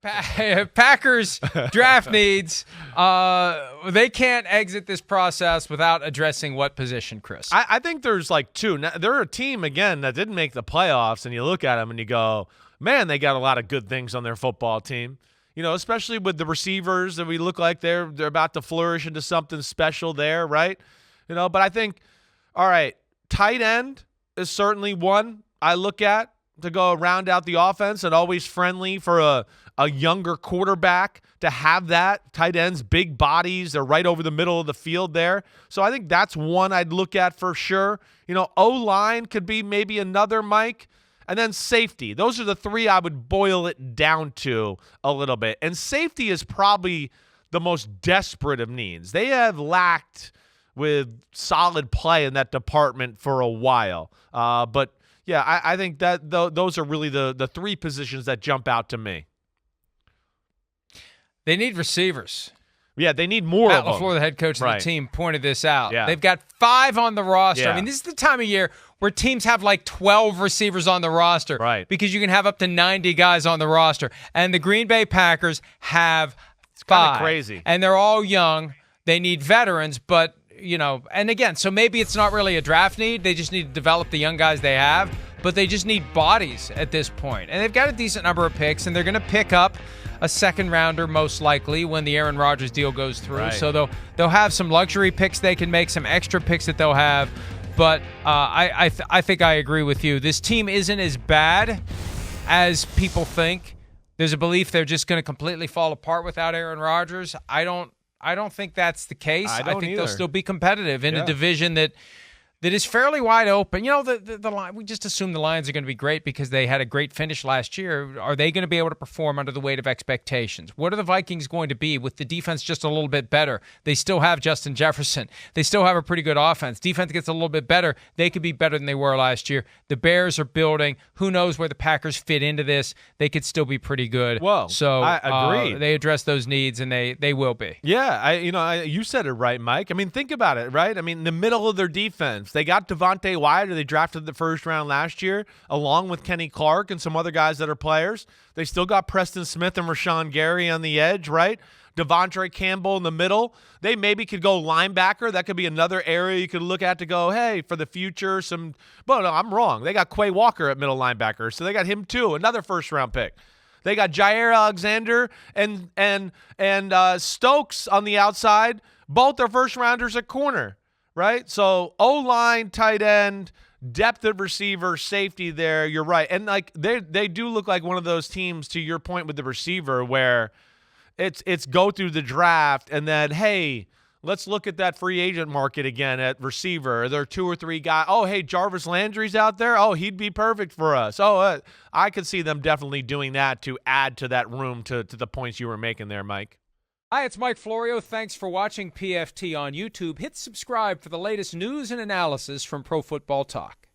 Packers draft needs. They can't exit this process without addressing what position, Chris? I think there's like two. Now, they're a team, again, that didn't make the playoffs, and you look at them and you go, man, they got a lot of good things on their football team. You know, especially with the receivers that we look like they're about to flourish into something special there, right? You know, but I think, all right, tight end is certainly one I look at to go round out the offense, and always friendly for a younger quarterback to have that. Tight ends, big bodies, they're right over the middle of the field there. So I think that's one I'd look at for sure. You know, O-line could be maybe another, Mike. And then safety. Those are the three I would boil it down to a little bit. And safety is probably the most desperate of needs. They have lacked with solid play in that department for a while. But, yeah, I think that those are really the three positions that jump out to me. They need receivers. Yeah, they need more of them. LaFleur, the head coach of the team, pointed this out. Yeah. They've got 5 on the roster. Yeah. I mean, this is the time of year where teams have like 12 receivers on the roster. Right. Because you can have up to 90 guys on the roster. And the Green Bay Packers have 5. Kind of crazy. And they're all young. They need veterans, but, you know, and again, so maybe it's not really a draft need. They just need to develop the young guys they have. But they just need bodies at this point. And they've got a decent number of picks, and they're going to pick up a second rounder most likely when the Aaron Rodgers deal goes through. Right. So they'll have some luxury picks they can make, some extra picks that they'll have. But I think I agree with you. This team isn't as bad as people think. There's a belief they're just going to completely fall apart without Aaron Rodgers. I don't think that's the case. I think they'll still be competitive in a division that is fairly wide open. You know, the we just assume the Lions are going to be great because they had a great finish last year. Are they going to be able to perform under the weight of expectations? What are the Vikings going to be with the defense just a little bit better? They still have Justin Jefferson. They still have a pretty good offense. Defense gets a little bit better. They could be better than they were last year. The Bears are building. Who knows where the Packers fit into this? They could still be pretty good. Whoa, so I agree. They address those needs, and they will be. Yeah, you said it right, Mike. I mean, think about it, right? I mean, the middle of their defense, they got Devontae Wyatt, who they drafted the first round last year, along with Kenny Clark and some other guys that are players. They still got Preston Smith and Rashawn Gary on the edge, right? Devontae Campbell in the middle. They maybe could go linebacker. That could be another area you could look at to go, hey, for the future, Well, no, I'm wrong. They got Quay Walker at middle linebacker, so they got him too, another first-round pick. They got Jair Alexander and Stokes on the outside. Both are first-rounders at corner. Right? So O-line, tight end, depth of receiver, safety there, you're right. And like they do look like one of those teams, to your point with the receiver, where it's go through the draft and then, hey, let's look at that free agent market again at receiver. There are 2 or 3 guys. Oh, hey, Jarvis Landry's out there. Oh, he'd be perfect for us. Oh, I could see them definitely doing that to add to that room to the points you were making there, Mike. Hi, it's Mike Florio. Thanks for watching PFT on YouTube. Hit subscribe for the latest news and analysis from Pro Football Talk.